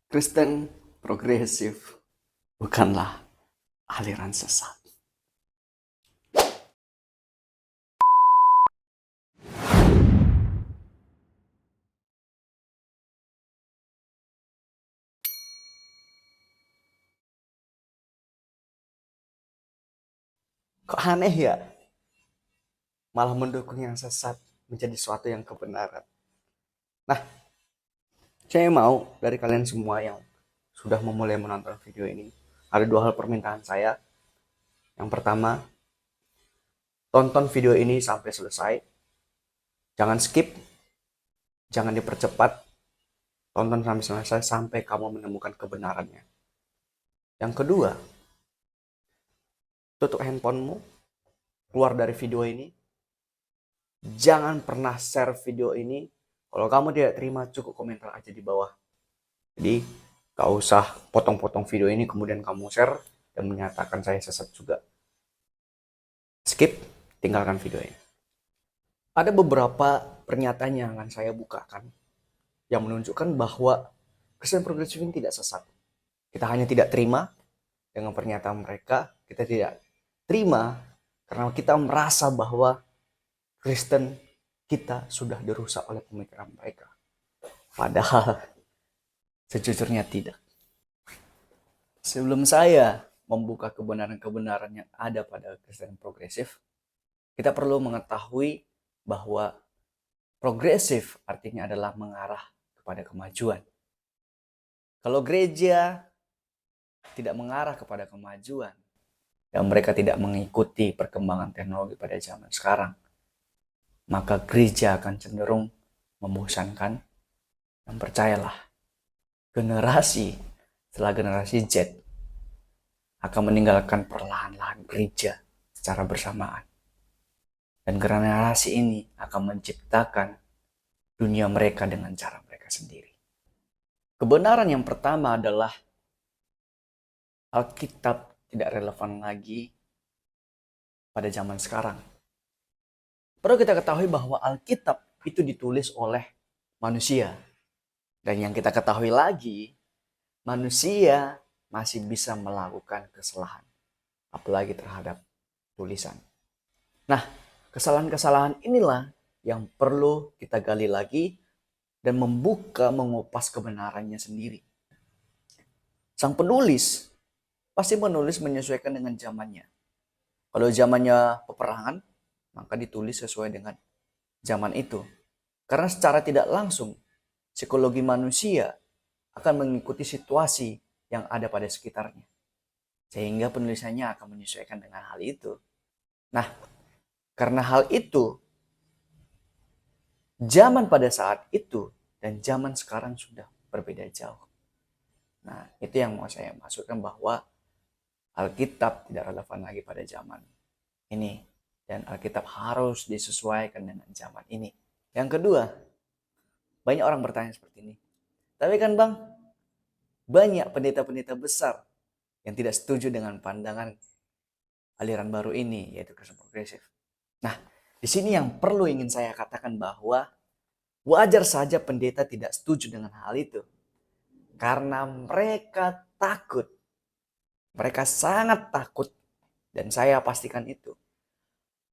Kristen progresif bukanlah aliran sesat. Kok aneh ya? Malah mendukung yang sesat menjadi suatu yang kebenaran. Nah, saya mau dari kalian semua yang sudah memulai menonton video ini, ada dua hal permintaan saya. Yang pertama, tonton video ini sampai selesai. Jangan skip, jangan dipercepat. Tonton sampai selesai sampai kamu menemukan kebenarannya. Yang kedua, tutup handphonemu, keluar dari video ini. Jangan pernah share video ini. Kalau kamu tidak terima, cukup komentar aja di bawah. Jadi, gak usah potong-potong video ini kemudian kamu share dan menyatakan saya sesat juga. Skip, tinggalkan video ini. Ada beberapa pernyataan yang akan saya bukakan yang menunjukkan bahwa Kristen progresif ini tidak sesat. Kita hanya tidak terima dengan pernyataan mereka. Kita tidak terima karena kita merasa bahwa Kristen kita sudah dirusak oleh pemikiran mereka. Padahal sejujurnya tidak. Sebelum saya membuka kebenaran-kebenaran yang ada pada Kristen progresif, kita perlu mengetahui bahwa progresif artinya adalah mengarah kepada kemajuan. Kalau gereja tidak mengarah kepada kemajuan dan mereka tidak mengikuti perkembangan teknologi pada zaman sekarang, maka gereja akan cenderung membosankan. Dan percayalah, generasi setelah generasi Z akan meninggalkan perlahan-lahan gereja secara bersamaan. Dan generasi ini akan menciptakan dunia mereka dengan cara mereka sendiri. Kebenaran yang pertama adalah Alkitab tidak relevan lagi pada zaman sekarang. Perlu kita ketahui bahwa Alkitab itu ditulis oleh manusia. Dan yang kita ketahui lagi, manusia masih bisa melakukan kesalahan. Apalagi terhadap tulisan. Nah, kesalahan-kesalahan inilah yang perlu kita gali lagi dan mengupas kebenarannya sendiri. Sang penulis pasti menulis menyesuaikan dengan zamannya. Kalau zamannya peperangan, maka ditulis sesuai dengan zaman itu. Karena secara tidak langsung, psikologi manusia akan mengikuti situasi yang ada pada sekitarnya. Sehingga penulisannya akan menyesuaikan dengan hal itu. Nah, karena hal itu, zaman pada saat itu dan zaman sekarang sudah berbeda jauh. Nah, itu yang mau saya maksudkan bahwa Alkitab tidak relevan lagi pada zaman ini. Dan Alkitab harus disesuaikan dengan zaman ini. Yang kedua, banyak orang bertanya seperti ini. Tapi kan Bang, banyak pendeta-pendeta besar yang tidak setuju dengan pandangan aliran baru ini, yaitu Kristen progresif. Nah, di sini yang perlu ingin saya katakan bahwa wajar saja pendeta tidak setuju dengan hal itu. Karena mereka takut. Mereka sangat takut. Dan saya pastikan itu.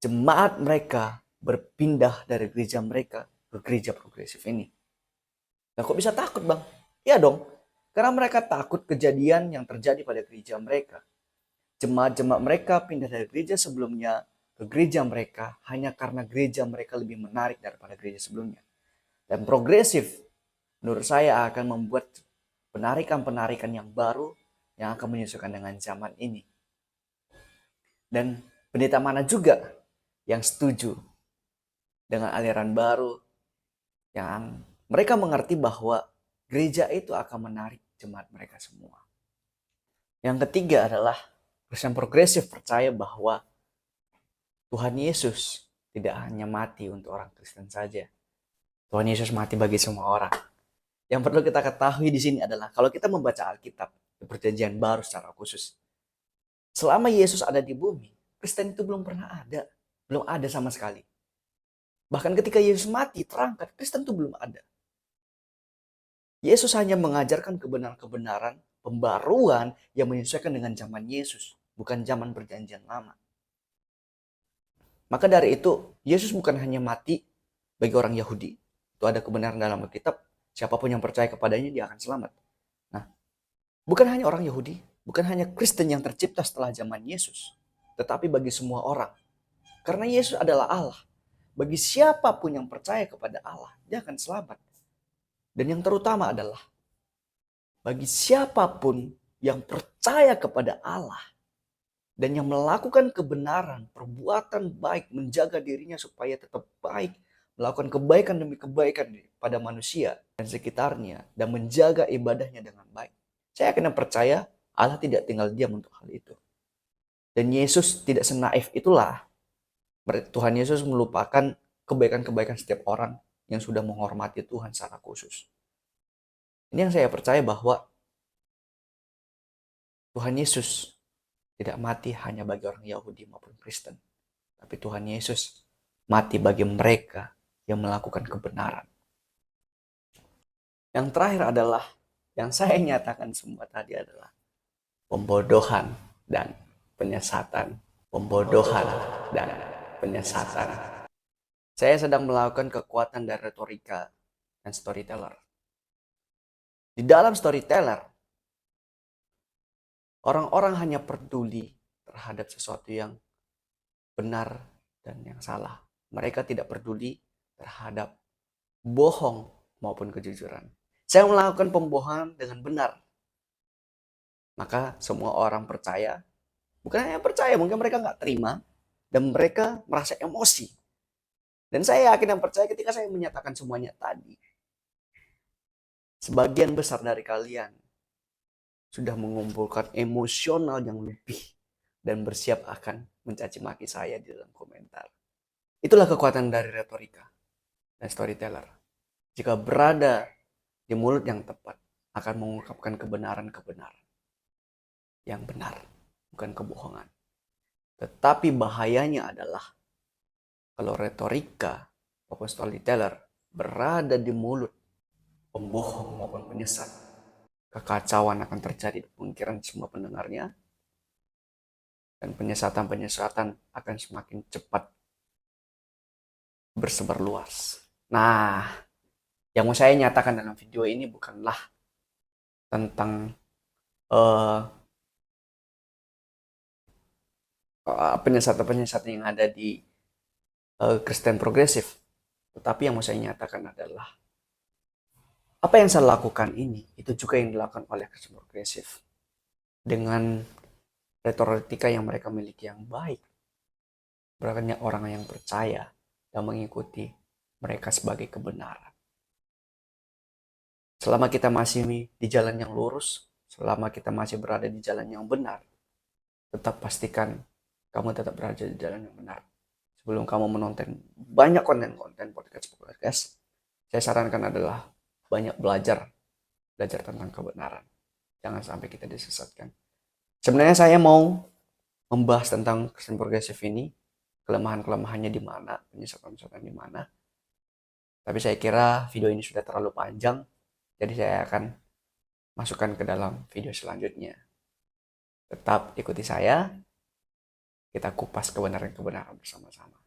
Jemaat mereka berpindah dari gereja mereka ke gereja progresif ini. Nah, kok bisa takut Bang? Ya dong. Karena mereka takut kejadian yang terjadi pada gereja mereka. Jemaat-jemaat mereka pindah dari gereja sebelumnya ke gereja mereka hanya karena gereja mereka lebih menarik daripada gereja sebelumnya. Dan progresif menurut saya akan membuat penarikan-penarikan yang baru yang akan menyesuaikan dengan zaman ini. Dan pendeta mana juga yang setuju dengan aliran baru yang mereka mengerti bahwa gereja itu akan menarik jemaat mereka semua. Yang ketiga adalah Kristen progresif percaya bahwa Tuhan Yesus tidak hanya mati untuk orang Kristen saja. Tuhan Yesus mati bagi semua orang. Yang perlu kita ketahui di sini adalah kalau kita membaca Alkitab, Perjanjian Baru secara khusus, selama Yesus ada di bumi, Kristen itu belum pernah ada. Belum ada sama sekali. Bahkan ketika Yesus mati, terangkat, Kristen itu belum ada. Yesus hanya mengajarkan kebenaran-kebenaran pembaruan yang menyesuaikan dengan zaman Yesus, bukan zaman perjanjian lama. Maka dari itu, Yesus bukan hanya mati bagi orang Yahudi. Itu ada kebenaran dalam Alkitab, siapapun yang percaya kepadanya dia akan selamat. Nah, bukan hanya orang Yahudi, bukan hanya Kristen yang tercipta setelah zaman Yesus, tetapi bagi semua orang. Karena Yesus adalah Allah. Bagi siapapun yang percaya kepada Allah, dia akan selamat. Dan yang terutama adalah bagi siapapun yang percaya kepada Allah dan yang melakukan kebenaran, perbuatan baik, menjaga dirinya supaya tetap baik, melakukan kebaikan demi kebaikan pada manusia dan sekitarnya, dan menjaga ibadahnya dengan baik. Saya akan percaya Allah tidak tinggal diam untuk hal itu. Dan Yesus tidak senaif itulah. Tuhan Yesus melupakan kebaikan-kebaikan setiap orang yang sudah menghormati Tuhan secara khusus. Ini yang saya percaya bahwa Tuhan Yesus tidak mati hanya bagi orang Yahudi maupun Kristen. Tapi Tuhan Yesus mati bagi mereka yang melakukan kebenaran. Yang terakhir adalah, yang saya nyatakan semua tadi adalah pembodohan dan penyesatan. Pembodohan dan penyesatan. Saya sedang melakukan kekuatan dari retorika dan storyteller. Di dalam storyteller, orang-orang hanya peduli terhadap sesuatu yang benar dan yang salah. Mereka tidak peduli terhadap bohong maupun kejujuran. Saya melakukan pembohongan dengan benar. Maka semua orang percaya. Bukan hanya percaya, mungkin mereka nggak terima. Dan mereka merasa emosi. Dan saya yakin dan percaya ketika saya menyatakan semuanya tadi. Sebagian besar dari kalian sudah mengumpulkan emosional yang lebih dan bersiap akan mencaci maki saya di dalam komentar. Itulah kekuatan dari retorika dan storyteller. Jika berada di mulut yang tepat, akan mengungkapkan kebenaran-kebenaran yang benar, bukan kebohongan. Tetapi bahayanya adalah kalau retorika maupun storyteller berada di mulut pembohong maupun penyesat, kekacauan akan terjadi di pemikiran semua pendengarnya, dan penyesatan-penyesatan akan semakin cepat bersebar luas. Nah, yang mau saya nyatakan dalam video ini bukanlah tentang penyesatan-penyesatan yang ada di Kristen progresif. Tetapi yang mau saya nyatakan adalah apa yang saya lakukan ini, itu juga yang dilakukan oleh Kristen progresif. Dengan retorika yang mereka miliki yang baik. Banyak orang yang percaya dan mengikuti mereka sebagai kebenaran. Selama kita masih di jalan yang lurus, selama kita masih berada di jalan yang benar, tetap pastikan kamu tetap berada di jalan yang benar. Sebelum kamu menonton banyak konten-konten podcast, saya sarankan adalah banyak belajar tentang kebenaran. Jangan sampai kita disesatkan. Sebenarnya saya mau membahas tentang Kristen progresif ini, kelemahan-kelemahannya di mana, penyesatan-penyesatan di mana. Tapi saya kira video ini sudah terlalu panjang, jadi saya akan masukkan ke dalam video selanjutnya. Tetap ikuti saya, kita kupas kebenaran-kebenaran bersama-sama.